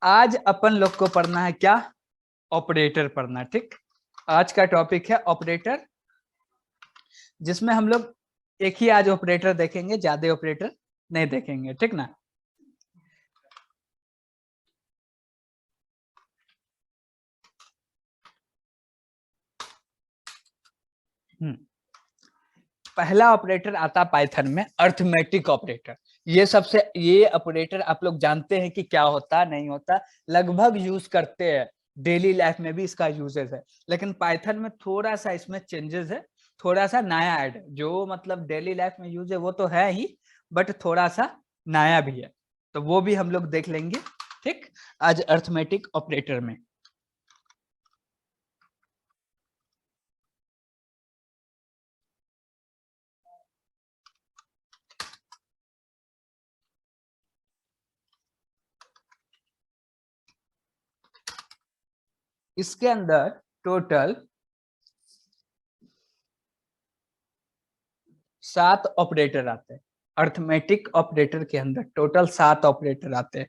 आज अपन लोग को पढ़ना है क्या? ऑपरेटर पढ़ना। ठीक, आज का टॉपिक है ऑपरेटर, जिसमें हम लोग एक ही आज ऑपरेटर देखेंगे, ज्यादा ऑपरेटर नहीं देखेंगे। ठीक ना? पहला ऑपरेटर आता पाइथन में अर्थमेटिक ऑपरेटर। ये ऑपरेटर आप लोग जानते हैं कि क्या होता नहीं होता, लगभग यूज करते हैं, डेली लाइफ में भी इसका यूजेस है। लेकिन पाइथन में थोड़ा सा इसमें चेंजेस है, थोड़ा सा नया ऐड, जो मतलब डेली लाइफ में यूज है वो तो है ही, बट थोड़ा सा नया भी है, तो वो भी हम लोग देख लेंगे। ठीक, आज अर्थमेटिक ऑपरेटर में इसके अंदर टोटल 7 ऑपरेटर आते हैं। अर्थमेटिक ऑपरेटर के अंदर टोटल 7 ऑपरेटर आते हैं।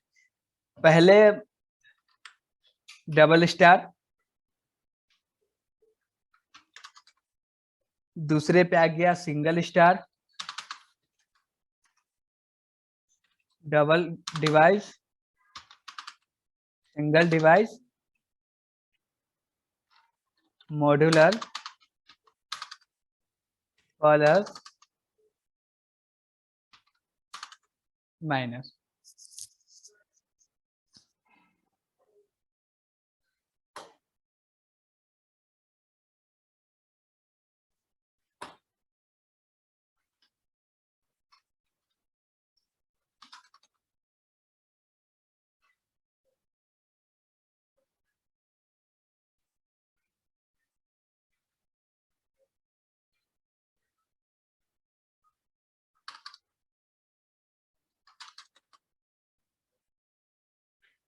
पहले डबल स्टार, दूसरे पे आ गया single star, double device, single device, modular, plus, minus.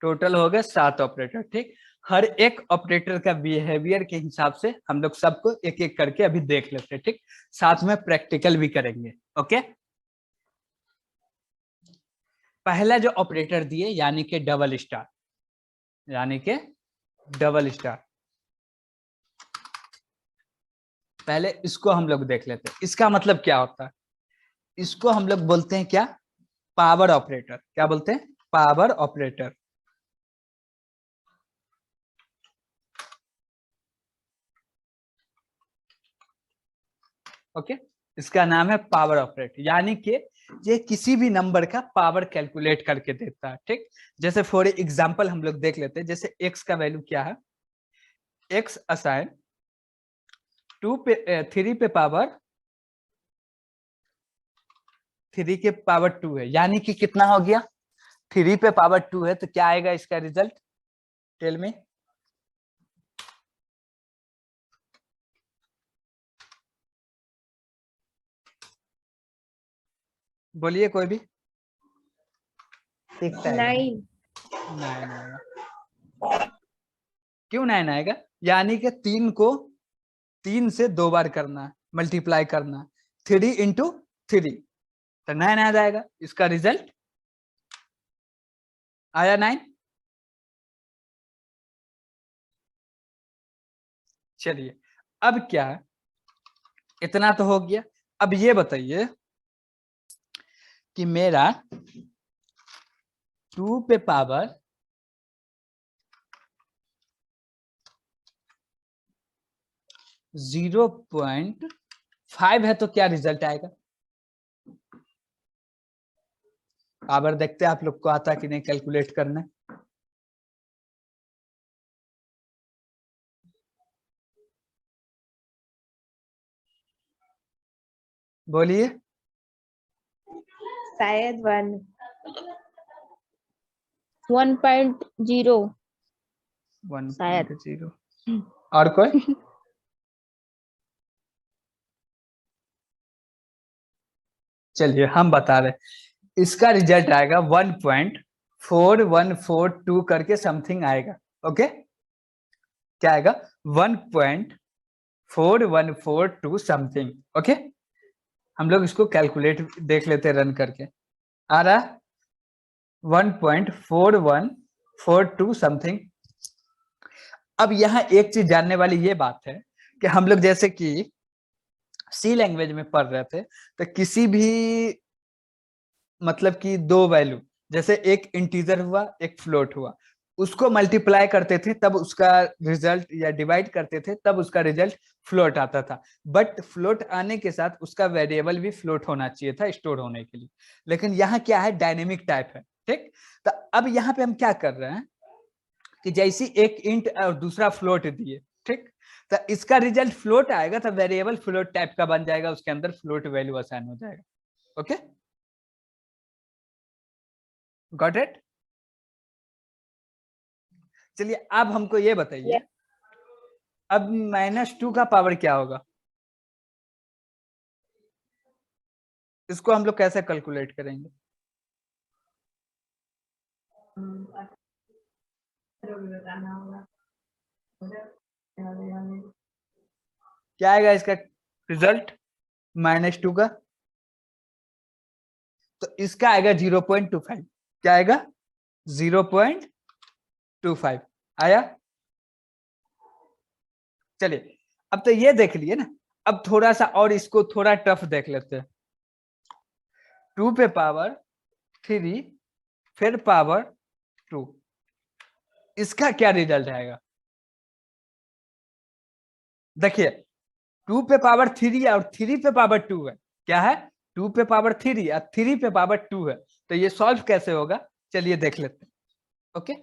Total हो गए 7 ऑपरेटर। ठीक, हर एक ऑपरेटर का बिहेवियर के हिसाब से हम लोग सबको एक एक करके अभी देख लेते हैं। ठीक, साथ में प्रैक्टिकल भी करेंगे। ओके, पहला जो ऑपरेटर दिए यानी कि डबल स्टार, यानी कि डबल स्टार, पहले इसको हम लोग देख लेते हैं। इसका मतलब क्या होता है? इसको हम लोग बोलते हैं क्या? Power operator. क्या बोलते हैं? Power operator. ओके, इसका नाम है पावर ऑपरेटर, यानी कि ये किसी भी नंबर का पावर कैलकुलेट करके देता है। ठीक, जैसे फॉर एग्जांपल हम लोग देख लेते हैं, जैसे x का वैल्यू क्या है? x असाइन 2 पे 3 पे पावर 3 के पावर 2 है, यानी कि कितना हो गया? 3 पे पावर 2 है, तो क्या आएगा इसका रिजल्ट? टेल में। बोलिए कोई भी। 9 आएगा। क्यों 9 आएगा? यानी कि 3 को 3 से 2 बार करना है, मल्टीप्लाई करना है, 3 इंटू 3, तो 9 आ जाएगा। इसका रिजल्ट आया 9। चलिए, अब क्या है, इतना तो हो गया। अब ये बताइए कि मेरा 2 पे पावर 0.5 है, तो क्या रिजल्ट आएगा? पावर देखते हैं आप लोग को आता कि नहीं कैलकुलेट करना। बोलिए। शायद 1.0 1.0। और कोई? चलिए हम बता रहे, इसका रिजल्ट आएगा 1.4142 करके समथिंग आएगा। ओके, क्या आएगा? 1.4142 समथिंग। ओके, हम लोग इसको कैलकुलेट देख लेते हैं रन करके। आ रहा 1.4142 4 2 समथिंग। अब यहाँ एक चीज जानने वाली ये बात है कि हम लोग जैसे कि सी लैंग्वेज में पढ़ रहे थे, तो किसी भी मतलब कि दो वैल्यू, जैसे एक इंटीजर हुआ एक फ्लोट हुआ, उसको मल्टीप्लाई करते थे तब उसका रिजल्ट, या डिवाइड करते थे तब उसका रिजल्ट फ्लोट आता था। बट फ्लोट आने के साथ उसका वेरिएबल भी फ्लोट होना चाहिए था स्टोर होने के लिए। लेकिन यहाँ क्या है, डायनेमिक टाइप है, ठीक। तो अब यहाँ पे हम क्या कर रहे हैं कि जैसी एक इंट और दूसरा फ्लोट दिए, ठीक, तो इसका रिजल्ट फ्लोट आएगा तो वेरिएबल फ्लोट टाइप का बन जाएगा, उसके अंदर फ्लोट वैल्यू असाइन हो जाएगा। Okay, got it. चलिए अब हमको ये बताइए, अब -2 का पावर क्या होगा, इसको हम लोग कैसे कैलकुलेट करेंगे? क्या आएगा इसका रिजल्ट -2 का? तो इसका आएगा 0.25। क्या आएगा? 0.25 आया। चलिए अब तो ये देख लिए ना, अब थोड़ा सा और इसको थोड़ा टफ देख लेते हैं। 2 पे पावर 3 फिर पावर 2, इसका क्या रिजल्ट आएगा? देखिए 2 पे पावर 3 और 3 पे पावर 2 है। क्या है? 2 पे पावर 3 और 3 पे पावर 2 है। तो ये सॉल्व कैसे होगा, चलिए देख लेते हैं। ओके,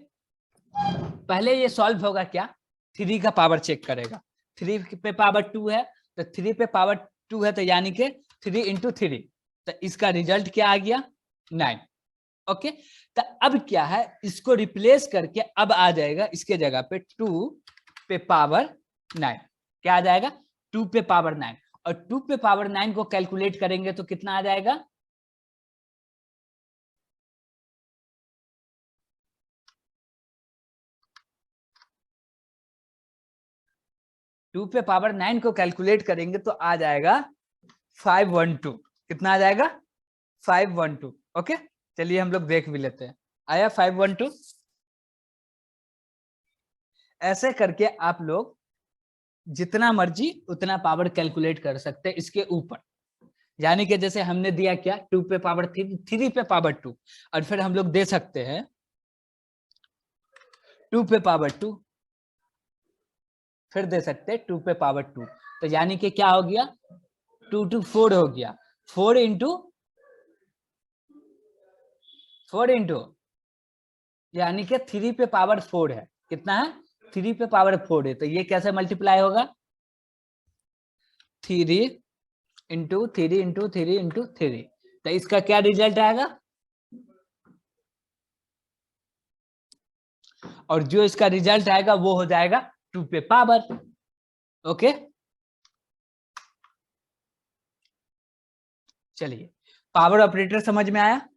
पहले ये सॉल्व होगा क्या, 3 का पावर चेक करेगा। 3 पे पावर 2 है तो 3 पे पावर 2 है, तो यानी कि 3 इंटू 3, तो इसका रिजल्ट क्या आ गया? 9। ओके, तो अब क्या है, इसको रिप्लेस करके अब आ जाएगा इसके जगह पे 2 पे पावर 9। क्या आ जाएगा? 2 पे पावर 9, और 2 पे पावर 9 को कैलकुलेट करेंगे तो कितना आ जाएगा? टू पे पावर 9 को कैलकुलेट करेंगे तो आ जाएगा 512। कितना आ जाएगा? 512। ओके, चलिए हम लोग देख भी लेते हैं। आया 512? ऐसे करके आप लोग जितना मर्जी उतना पावर कैलकुलेट कर सकते हैं इसके ऊपर। यानी कि जैसे हमने दिया क्या, 2 पे पावर 3, 3 पे पावर 2, और फिर हम लोग दे सकते हैं 2 पे पावर 2, फिर दे सकते हैं 2 पे पावर 2। तो यानी कि क्या हो गया, 2 to 4 हो गया। 4 इंटू 4 इंटू यानी कि 3 पे पावर 4 है। कितना है? 3 पे पावर 4 है। तो ये कैसे मल्टीप्लाई होगा? 3 इंटू 3 इंटू 3 इंटू 3। तो इसका क्या रिजल्ट आएगा? और जो इसका रिजल्ट आएगा वो हो जाएगा 2 पे पावर। ओके, चलिए पावर ऑपरेटर समझ में आया?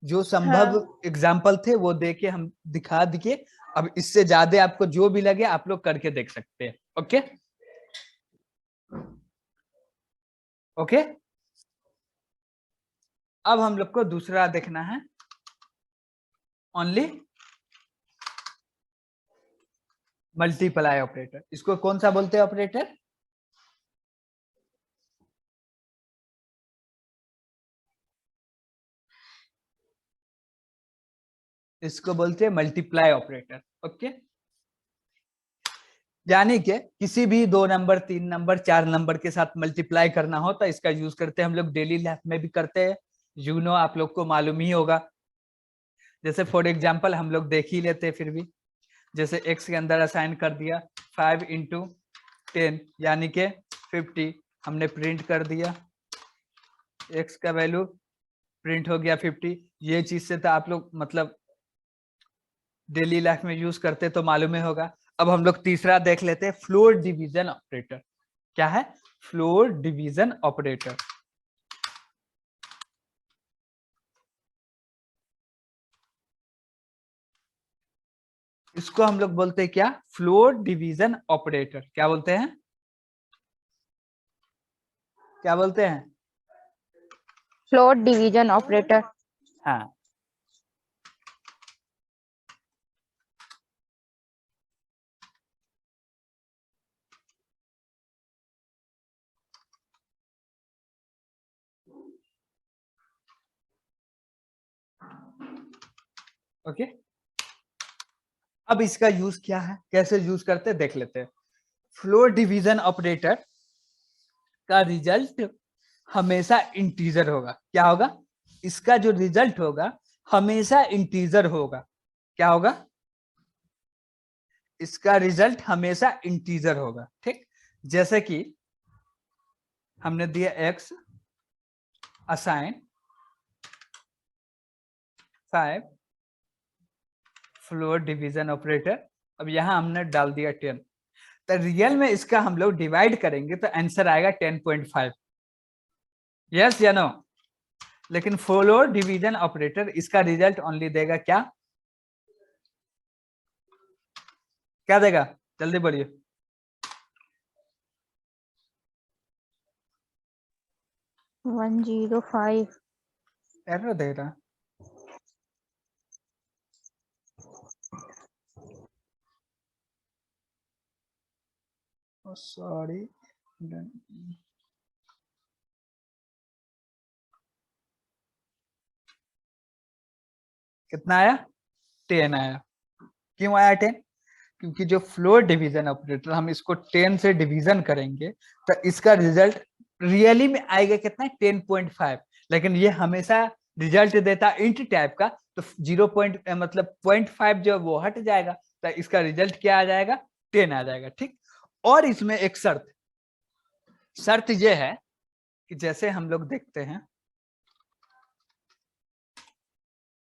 जो संभव एग्जाम्पल थे वो देके हम दिखा दिए। अब इससे ज्यादा आपको जो भी लगे आप लोग करके देख सकते हैं। ओके ओके, अब हम लोग को दूसरा देखना है, ओनली मल्टीप्लाई ऑपरेटर। इसको कौन सा बोलते हैं ऑपरेटर? इसको बोलते हैं मल्टीप्लाई ऑपरेटर। ओके, यानी कि किसी भी 2 नंबर 3 नंबर 4 नंबर के साथ मल्टीप्लाई करना हो तो इसका यूज करते हैं हम लोग, डेली लाइफ में भी करते हैं। यू नो, आप लोग को मालूम ही होगा। जैसे फॉर एग्जाम्पल हम लोग देख ही लेते हैं फिर भी। जैसे x के अंदर असाइन कर दिया 5 इंटू 10 यानी कि 50, हमने प्रिंट कर दिया, x का वैल्यू प्रिंट हो गया 50। ये चीज से तो आप लोग मतलब डेली लाइफ में यूज करते तो मालूम ही होगा। अब हम लोग तीसरा देख लेते हैं, फ्लोर डिवीजन ऑपरेटर। क्या है? Floor division operator. इसको हम लोग बोलते हैं क्या? Floor division operator. क्या बोलते हैं? क्या बोलते हैं? Float division operator. हाँ, ओके, अब इसका यूज क्या है, कैसे यूज करते हैं देख लेते हैं। फ्लोर डिवीजन ऑपरेटर का रिजल्ट हमेशा इंटीजर होगा। क्या होगा? इसका जो रिजल्ट होगा हमेशा इंटीजर होगा। क्या होगा? इसका रिजल्ट हमेशा इंटीजर होगा। ठीक, जैसे कि हमने दिया x assign 5 floor division operator, अब यहां हमने डाल दिया 10, तो रियल में इसका हम लोग डिवाइड करेंगे तो आंसर आएगा 10.5। यस या नो? लेकिन फ्लोर डिवीजन ऑपरेटर इसका रिजल्ट ओनली देगा क्या? क्या देगा? जल्दी बोलिए। 105। एरर दे रहा, सॉरी। कितना आया? 10 आया। क्यों आया 10? क्योंकि जो फ्लोर डिवीजन ऑपरेटर हम इसको 10 से डिवीजन करेंगे तो इसका रिजल्ट रियली में आएगा कितना? 10.5। लेकिन ये हमेशा रिजल्ट देता इंट टाइप का, तो 0 मतलब 0.5 जो वो हट जाएगा, तो इसका रिजल्ट क्या आ जाएगा? 10 आ जाएगा। ठीक, और इसमें एक शर्त ये है कि जैसे हम लोग देखते हैं,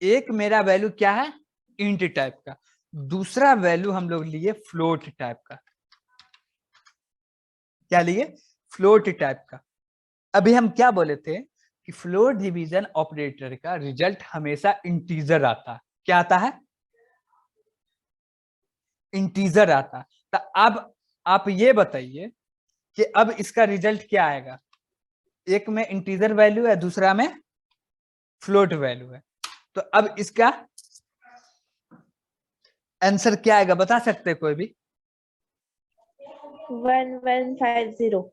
एक मेरा वैल्यू क्या है? इंट टाइप का, दूसरा वैल्यू हम लोग लिए फ्लोट टाइप का। क्या लिए? फ्लोट टाइप का। अभी हम क्या बोले थे कि फ्लोर डिवीजन ऑपरेटर का रिजल्ट हमेशा इंटीजर आता है। क्या आता है? इंटीजर आता है। तो अब आप ये बताइए कि अब इसका रिजल्ट क्या आएगा? एक में इंटीजर वैल्यू है, दूसरा में फ्लोट वैल्यू है, तो अब इसका आंसर क्या आएगा बता सकते हैं कोई भी? 1150।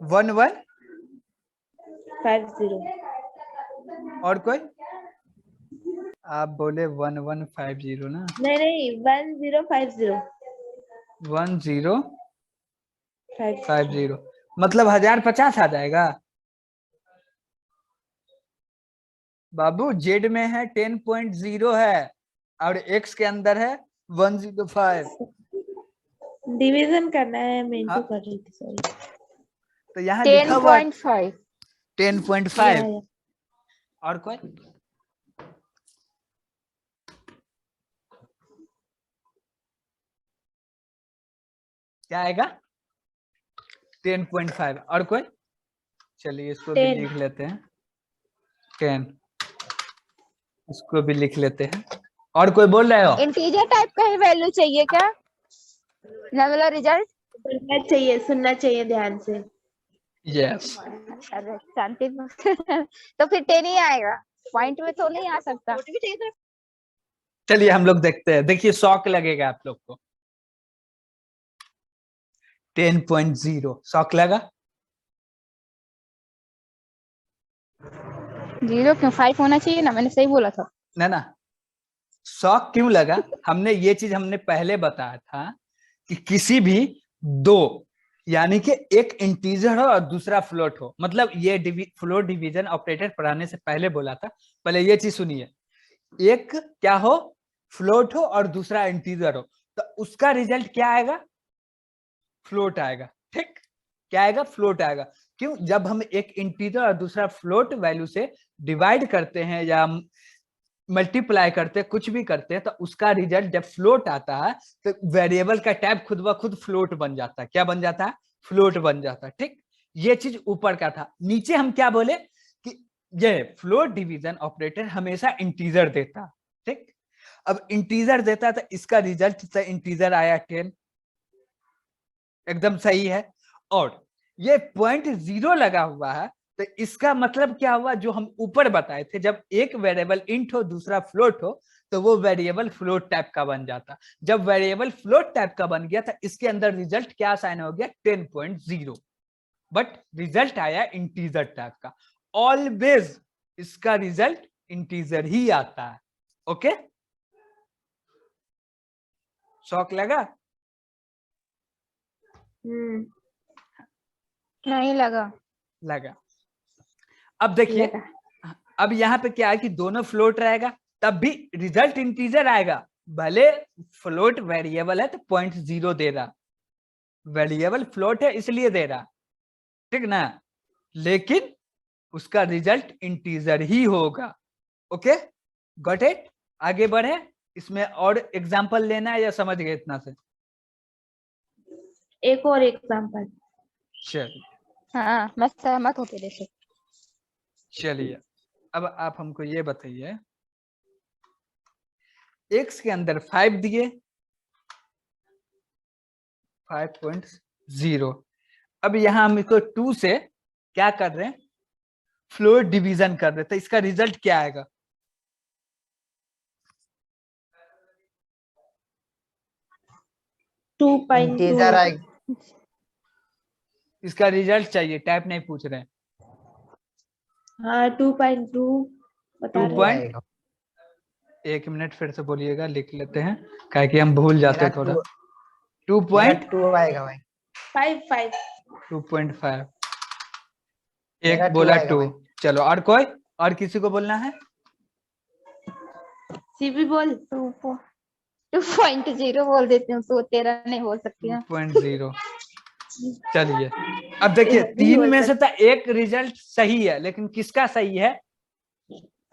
1150। और कोई? आप बोले 1150 ना? नहीं 1050। 1050 मतलब 1050 आ जाएगा बाबू। जेड में है 10.0 है और एक्स के अंदर है 105। डिवीजन करना है, मैं हाँ, इनटू कर रही थी, सॉरी। तो यहाँ लिखा हुआ 10.5। 10.5। और कोई? क्या आएगा? 10.5। और कोई? चलिए इसको भी 10। लिख लेते हैं 10, इसको भी लिख लेते हैं। और कोई बोल रहे हो? इंटीजर टाइप का ही वैल्यू चाहिए क्या? मतलब रिजल्ट सुनना चाहिए ध्यान से। यस। अरे शांति तो फिर 10 ही आएगा, पॉइंट में तो नहीं आ सकता। चलिए हम लोग देखते हैं, देखिए शॉक लगेगा आप लोग को। 10.0 शॉक लगा? 0 क्यों? 5 होना चाहिए ना, मैंने सही बोला था ना शॉक क्यों लगा? हमने ये चीज हमने पहले बताया था कि किसी भी दो, यानी कि एक इंटीजर हो और दूसरा फ्लोट हो, मतलब ये फ्लोट डिवीजन ऑपरेटर पढ़ाने से पहले बोला था। पहले ये चीज सुनिए, एक क्या हो? फ्लोट हो और दूसरा इंटीजर हो, तो उसका रिजल्ट क्या आएगा? फ्लोट आएगा। ठीक, क्या आएगा? फ्लोट आएगा। क्यों? जब हम एक इंटीजर और दूसरा फ्लोट वैल्यू से डिवाइड करते हैं या मल्टीप्लाई करते हैं, कुछ भी करते हैं, तो उसका रिजल्ट जब फ्लोट आता है तो वेरिएबल का टाइप खुद ब खुद फ्लोट बन जाता है। क्या बन जाता है? फ्लोट बन जाता है। ठीक, ये चीज ऊपर का था। नीचे हम क्या बोले कि ये फ्लोट डिवीजन ऑपरेटर हमेशा इंटीजर देता। ठीक, अब इंटीजर देता तो इसका रिजल्ट से इंटीजर आया 10, एकदम सही है। और ये 0.0 लगा हुआ है, तो इसका मतलब क्या हुआ? जो हम ऊपर बताए थे, जब एक वेरिएबल इंट हो दूसरा फ्लोट हो तो वो वेरिएबल फ्लोट टाइप का बन जाता। जब वेरिएबल फ्लोट टाइप का बन गया था, इसके अंदर रिजल्ट क्या साइन हो गया? 10.0, बट रिजल्ट आया इंटीजर टाइप का। ऑलवेज इसका रिजल्ट इंटीजर ही आता है। ओके, शौक लगा? नहीं लगा। लगा। अब देखिए, अब यहाँ पे क्या है कि दोनों फ्लोट रहेगा, तब भी रिजल्ट इंटीजर आएगा। भले फ्लोट वेरिएबल है तो 0.0 दे रहा, वेरिएबल फ्लोट है इसलिए दे रहा, ठीक ना, लेकिन उसका रिजल्ट इंटीजर ही होगा। Okay, got it? आगे बढ़े, इसमें और एग्जांपल लेना है या समझ गए इतना से? एक और एग्जांपल। चलिए, हाँ, मैं सहमत हूँ तेरे से। चलिए अब आप हमको ये बताइए, x के अंदर 5 दिए, 5.0। अब यहाँ हम इसको 2 से क्या कर रहे हैं, फ्लोट डिवीजन कर रहे हैं, तो इसका रिजल्ट क्या आएगा? इंटीजर आएगा। इसका रिजल्ट चाहिए, टाइप नहीं पूछ रहे हैं। हाँ 2.2 बता 2 रहे हैं। पॉइंट, एक मिनट फिर से बोलिएगा, लिख लेते हैं, क्या कि हम भूल जाते हैं थोड़ा। 2 आएगा भाई। 5 2.5, मेरा एक 2 बोला आएगा 2। भाई। चलो, और कोई, और किसी को बोलना है? सीबी बोल। 2.0 बोल देती हूँ, तो तेरा नहीं बोल सकती हूँ। 2.0। चलिए, अब देखिए, नहीं 3 बोल में से तो एक रिजल्ट सही है, लेकिन किसका सही है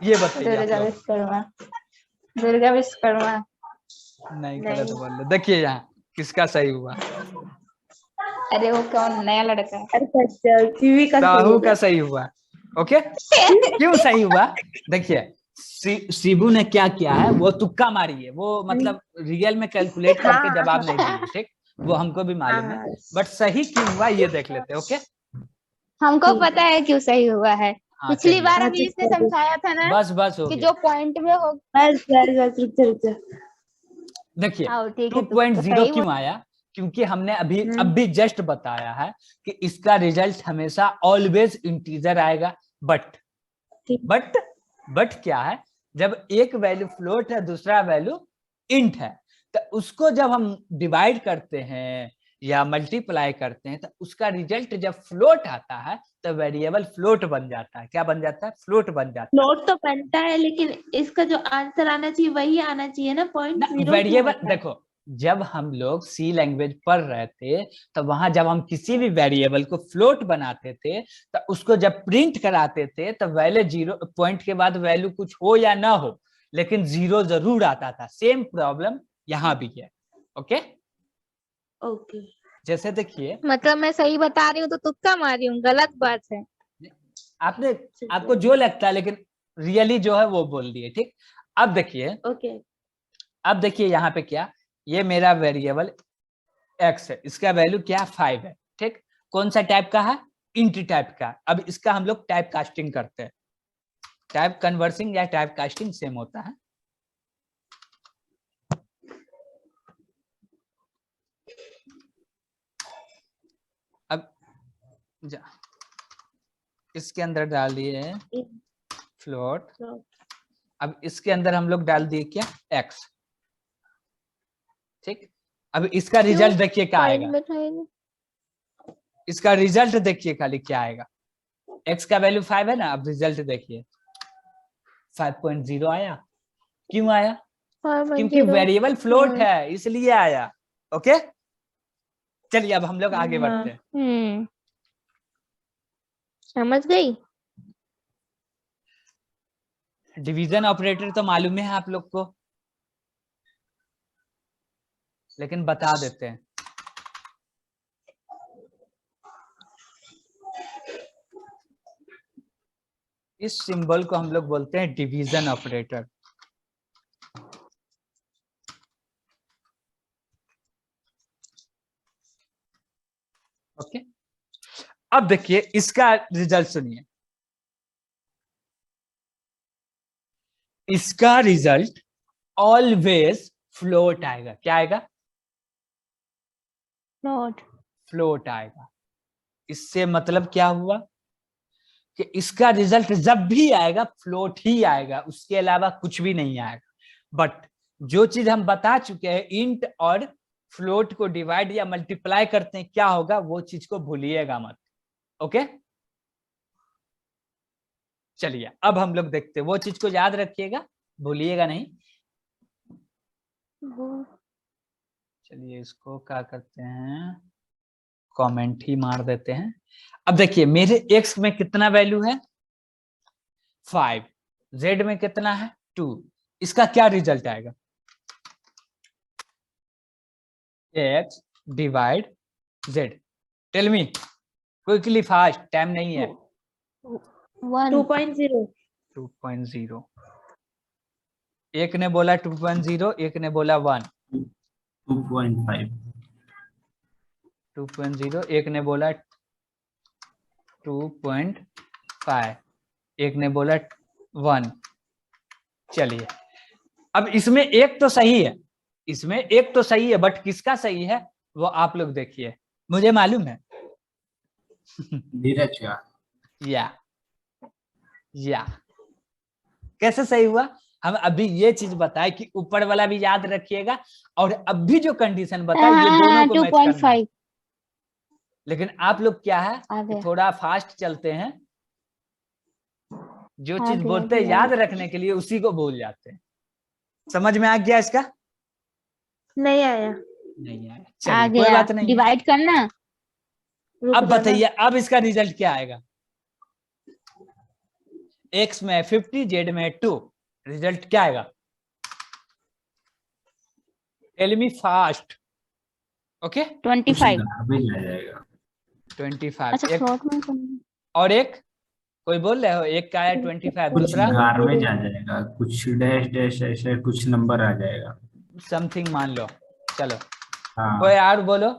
ये बताइए आप दुर्गा लोग। विश्वकर्मा, दुर्गा विश्वकर्मा। नहीं, गलत बोल रहे। देखिए यहाँ किसका सही हुआ, अरे वो कौन नया लड़का है? अच्छा, सीबी का सही साहू होगा। का सही हुआ। ओके, क्यों सही हुआ? देखिए, शिबू ने क्या किया है, वो तुक्का मारी है, वो मतलब रियल में कैलकुलेट करके हाँ, जवाब नहीं दी है, ठीक, वो हमको भी मालूम है, हाँ, बट सही क्यों हुआ ये देख लेते हैं। ओके, हमको ठीक पता है क्यों सही हुआ है। हाँ पिछली चलिए, बार हाँ, अभी चुप इसने कर दो। समझाया था ना बस बस हो कि गया। जो पॉइंट में हो। बस बस रुक जा। देखिए, आओ ठीक है, तो 2.0 सही हुआ। क्यों आया, क्योंकि हमने अभी हम्म। अभी जस्ट बताया है कि इसका रिजल्ट हमेशा ऑलवेज इंटीजर आएगा, बट ठीक। बट क्या है, जब एक वैल्यू फ्लोट है दूसरा वैल्यू इंट है, तो उसको जब हम डिवाइड करते हैं या मल्टीप्लाई करते हैं, तो उसका रिजल्ट जब फ्लोट आता है तो वेरिएबल फ्लोट बन जाता है। क्या बन जाता है? फ्लोट बन जाता है। फ्लोट तो बनता है, लेकिन इसका जो आंसर आना चाहिए वही आना चाहिए ना, 0.0 वेरिएबल देखो, जब हम लोग सी लैंग्वेज पढ़ रहे थे तो वहां जब हम किसी भी वेरिएबल को फ्लोट बनाते थे तो उसको जब प्रिंट कराते थे तो वैल्यू 0 पॉइंट के बाद वैल्यू कुछ हो या ना हो, लेकिन 0 जरूर आता था। सेम प्रॉब्लम यहाँ भी है। Okay, okay. जैसे देखिए, मतलब मैं सही बता रही हूँ तो तुक्का मार रही हूँ, गलत बात है। आपने आपको जो लगता है, लेकिन रियली जो है वो बोल दिए, ठीक। अब देखिए, ओके। अब देखिए यहाँ पे क्या, ये मेरा वेरिएबल x है, इसका वैल्यू क्या 5 है, ठीक। कौन सा टाइप का है? इंट टाइप का। अब इसका हम लोग टाइप कास्टिंग करते हैं। टाइप कन्वर्सिंग या टाइप कास्टिंग सेम होता है। अब इसके अंदर डाल दिए फ्लोट, अब इसके अंदर हम लोग डाल दिए क्या, x, ठीक। अब इसका रिजल्ट देखिए क्या आएगा, इसका रिजल्ट देखिए खाली क्या आएगा। x का वैल्यू 5 है ना, अब रिजल्ट देखिए 5.0 आया। क्यों आया? क्योंकि वेरिएबल फ्लोट है इसलिए आया। ओके, चलिए अब हम लोग आगे बढ़ते हैं। समझ गई। डिवीजन ऑपरेटर तो मालूम है आप लोग को, लेकिन बता देते हैं। इस सिंबल को हम लोग बोलते हैं डिवीजन ऑपरेटर। ओके, अब देखिए इसका रिजल्ट सुनिए। इसका रिजल्ट ऑलवेज फ्लोट आएगा। क्या आएगा? फ्लोट आएगा। इससे मतलब क्या हुआ कि इसका रिजल्ट जब भी आएगा फ्लोट ही आएगा, उसके अलावा कुछ भी नहीं आएगा। बट जो चीज हम बता चुके हैं इंट और फ्लोट को डिवाइड या मल्टीप्लाई करते हैं क्या होगा, वो चीज को भूलिएगा मत। ओके चलिए अब हम लोग देखते हैं, वो चीज को याद रखिएगा, भूलिएगा नहीं। चलिए इसको क्या करते हैं, कमेंट ही मार देते हैं। अब देखिए मेरे x में कितना वैल्यू है 5, z में कितना है 2, इसका क्या रिजल्ट आएगा, x divide z। Tell me quickly fast, time नहीं है। 2.0 2.0, एक ने बोला 2.0, एक ने बोला 1। 2.5 2.0, एक ने बोला 2.5, एक ने बोला 1। चलिए अब इसमें एक तो सही है, इसमें एक तो सही है, बट किसका सही है वो आप लोग देखिए, मुझे मालूम है। धीरज का। या कैसे सही हुआ, हम अभी ये चीज बताए कि ऊपर वाला भी याद रखिएगा और अभी जो कंडीशन बताए ये दोनों को मैच करना है। 2.5 लेकिन आप लोग क्या है आ कि गया। थोड़ा फास्ट चलते हैं, जो आ चीज गया, बोलते हैं गया। याद रखने के लिए उसी को भूल जाते हैं। समझ में आ गया इसका? नहीं आया। नहीं आया, आ चलिए कोई गया, बात नहीं है। डिवाइड करना। रुक अब जाना। बताइए अब इसका रिजल्ट क्या आएगा, x में 50, z में 2, रिजल्ट क्या आएगा, tell me fast. Okay 25। Garbage आ जाएगा। 25, अच्छा एक फ्लोट में करना। और एक कोई बोल रहे हो, एक का है 25, कुछ दूसरा गार्बेज आ जाएगा, कुछ डैश डैश ऐसे कुछ नंबर आ जाएगा। समथिंग मान लो। चलो हाँ कोई और बोलो।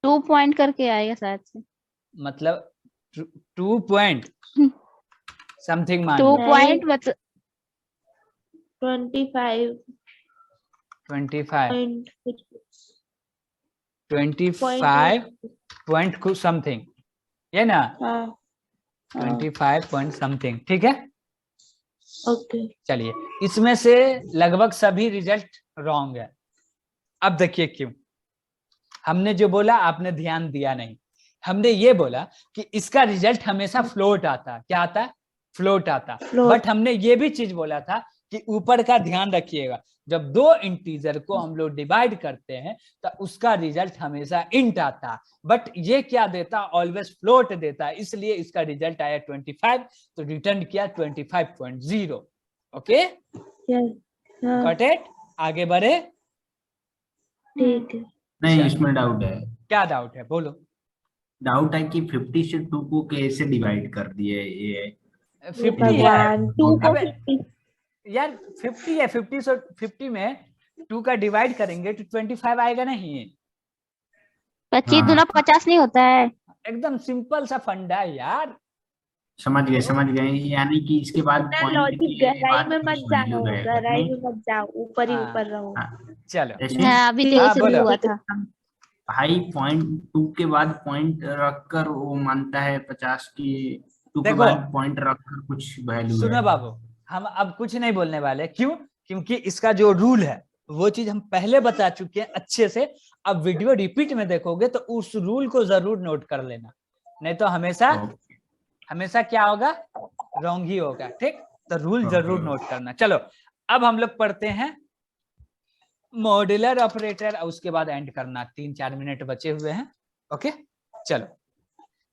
2 पॉइंट करके आएगा शायद से। मतलब 2 पॉइंट समथिंग मान 2 लो। पॉइंट मतलब 25 25 कुछ 25 पॉइंट कुछ समथिंग, ये ना हाँ 25 पॉइंट समथिंग, ठीक है। ओके। चलिए इसमें से लगभग सभी रिजल्ट रॉन्ग है। अब देखिए क्यों, हमने जो बोला आपने ध्यान दिया नहीं। हमने ये बोला कि इसका रिजल्ट हमेशा फ्लोट आता, क्या आता, फ्लोट आता। Float। बट हमने ये भी चीज बोला था कि ऊपर का ध्यान रखिएगा, जब दो इंटीजर को हम लोग डिवाइड करते हैं तो उसका रिजल्ट हमेशा इंट आता, बट ये क्या देता, ऑलवेज फ्लोट देता, इसलिए इसका रिजल्ट आया 25, तो रिटर्न किया 25.0। ओके गॉट इट, आगे बढ़े। ठीक है। नहीं, इसमें डाउट है। क्या डाउट है बोलो। डाउट है कि 50 से 2 को कैसे डिवाइड कर दिए ये। 50 है भगवान 2 को अबे 50 यार, 50 है, 50 से 50 में 2 का डिवाइड करेंगे तो 25 आएगा नहीं। 25 हाँ। दूना 50 नहीं होता है। एकदम सिंपल सा फंडा है यार। समझ गए, यानी कि इसके बाद इतना पॉइंट लॉजिक के गहराई बाद में कुछ मत वैल्यू जाओ, रहेगा गहराई नहीं। में मत जाओ, ऊपर ही हाँ। ऊपर रहो। हाँ, चलो जैसे हाँ अभी हाँ, यही से बोलो। हुआ था। भाई पॉइंट 2 के बाद पॉइंट रखकर वो मानता है 50 की, 2 के देखो, बाद पॉइंट रखकर कुछ वैल्यू है। सुनो बाबू, हम अब कुछ नहीं बोलने वाले, क्यों, क्योंकि इसका जो रूल है वो चीज हम पहले बता चुके हैं अच्छे से। अब वीडियो रिपीट में देखोगे तो उस रूल को जरूर नोट कर लेना, नहीं तो हमेशा ओके, हमेशा क्या होगा, रॉन्ग ही होगा। ठीक, तो रूल जरूर ओके। नोट करना। चलो अब हम लोग पढ़ते हैं मॉड्यूलर ऑपरेटर, और उसके बाद एंड करना, 3-4 मिनट बचे हुए हैं। ओके चलो।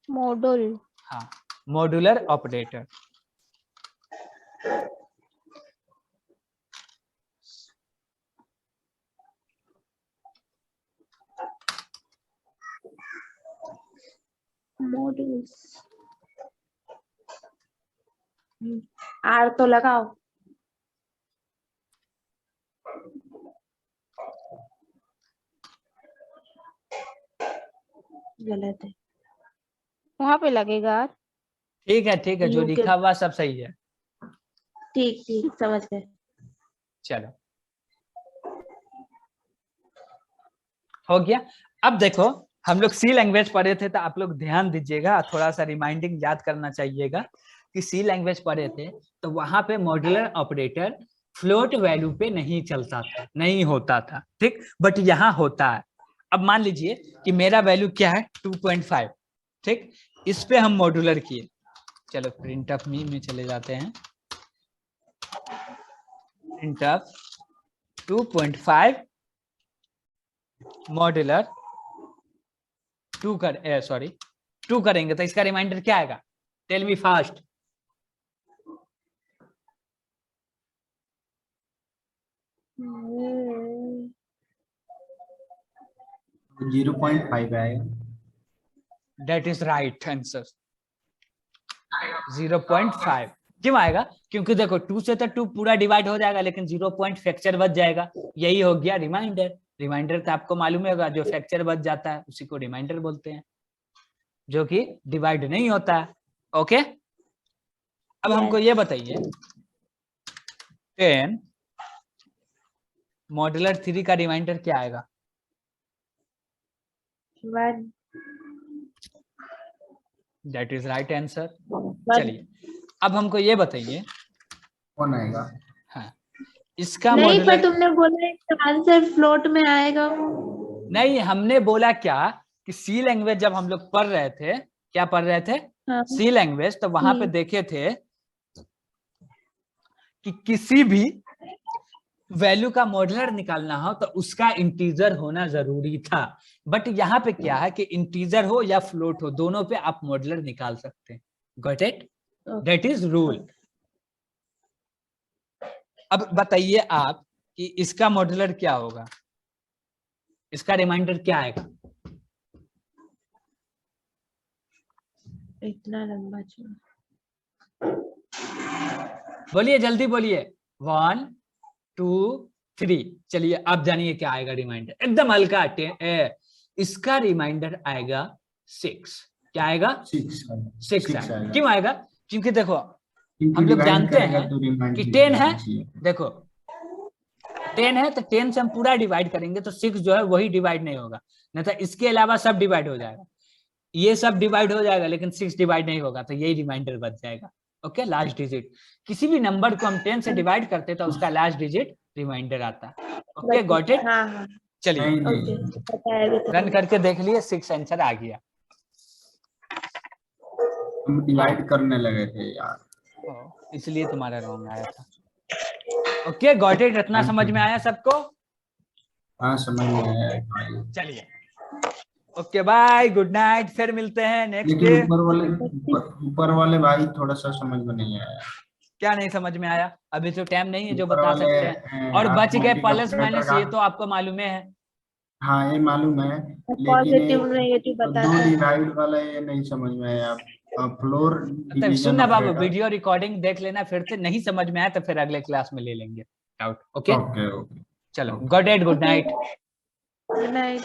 मॉड्यूल। हाँ, मॉड्यूलर ऑपरेटर। मॉड्यूल्स आर तो लगाओ। गलत है। वहां पे लगेगा। ठीक है, जो यू के- लिखा हुआ सब सही है। ठीक ठीक समझ गए। चलो हो गया। अब देखो हम लोग सी लैंग्वेज पढ़े थे, तो आप लोग ध्यान दीजिएगा, थोड़ा सा रिमाइंडिंग याद करना चाहिएगा। कि सी लैंग्वेज पढ़े थे तो वहां पे मॉड्यूलर ऑपरेटर फ्लोट वैल्यू पे नहीं चलता था, नहीं होता था, ठीक। बट यहाँ होता है। अब मान लीजिए कि मेरा वैल्यू क्या है 2.5, ठीक। इस पे हम मॉड्यूलर किए, चलो प्रिंट ऑफ मी में चले जाते हैं। प्रिंट ऑफ 2.5 मॉड्यूलर 2 करेंगे तो इसका रिमाइंडर क्या आएगा? Tell me fast. हम्म, 0.5 आएगा। That is right answer, 0.5। क्यों आएगा? क्योंकि देखो 2 से तो 2 पूरा डिवाइड हो जाएगा, लेकिन 0 पॉइंट फैक्चर बच जाएगा, यही हो गया रिमाइंडर। रिमाइंडर तो आपको मालूम होगा, जो फैक्चर बच जाता है उसी को रिमाइंडर बोलते हैं, जो कि डिवाइड नहीं होता है। ओके, अब हमको ये बताइए 10 मॉड्यूलर 3 का रिमाइंडर क्या आएगा? 1 दैट इज राइट आंसर। चलिए अब हमको ये बताइए, कौन आएगा? हाँ, इसका नहीं, पर मॉड्यूलर तुमने बोला इसका आंसर फ्लोट में आएगा। नहीं, हमने बोला क्या कि सी लैंग्वेज जब हम लोग पढ़ रहे थे, क्या पढ़ रहे थे? हाँ, सी लैंग्वेज, तो वहां पे देखे थे कि किसी भी वैल्यू का मॉड्यूलर निकालना हो तो उसका इंटीजर होना जरूरी था। बट यहाँ पे क्या है कि इंटीजर हो या फ्लोट हो, दोनों पे आप मॉड्यूलर निकाल सकते हैं। Got it? That is rule. अब बताइए आप कि इसका मॉड्यूलर क्या होगा, इसका रिमाइंडर क्या आएगा? इतना लंबा चौड़ा। बोलिए, जल्दी बोलिए। 1 2 3। चलिए आप जानिए क्या आएगा रिमाइंडर, एकदम हल्का। इसका रिमाइंडर आएगा 6। क्या आएगा? 6 आएगा। क्यों आएगा? क्योंकि देखो हम लोग जानते हैं कि 10 है, देखो 10 है तो 10 से हम पूरा डिवाइड करेंगे तो 6 जो है वही डिवाइड नहीं होगा, नहीं तो इसके अलावा सब डिवाइड हो जाएगा, ये सब डिवाइड हो जाएगा लेकिन 6 डिवाइड नहीं होगा, तो यही रिमाइंडर बच जाएगा। Okay, last digit. किसी भी नंबर को हम 10 से डिवाइड करते हैं तो उसका लास्ट डिजिट रिमाइंडर आता है। Okay, got it? हाँ हाँ, चलिए ओके, बताया भी रन करके देख लिए, 6 आंसर आ गया। हम डिवाइड करने लगे थे यार, इसलिए तुम्हारा रॉन्ग आया था। Okay, got it? इतना समझ में आया सबको? हाँ समझ में आया। चलिए ओके, बाय, गुड नाइट, फिर मिलते हैं नेक्स्ट डे। लेकिन ऊपर वाले भाई थोड़ा सा समझ में नहीं आया। क्या नहीं समझ में आया? अभी तो टाइम नहीं है जो ऊपर बता वाले, सकते हैं। और बच गए प्लस माइनस, ये तो आपको मालूम है। हाँ ये मालूम है, पॉजिटिव लेकिन नेगेटिव दो बताते हैं। डिवाइड वाला ये नहीं समझ में आया। फ्लोर तब सुनना बाबू, वीडियो रिकॉर्डिंग देख लेना, फिर से नहीं समझ में आया तो फिर अगले क्लास में ले लेंगे डाउट। ओके, ओके चलो, good night, good night. Good night.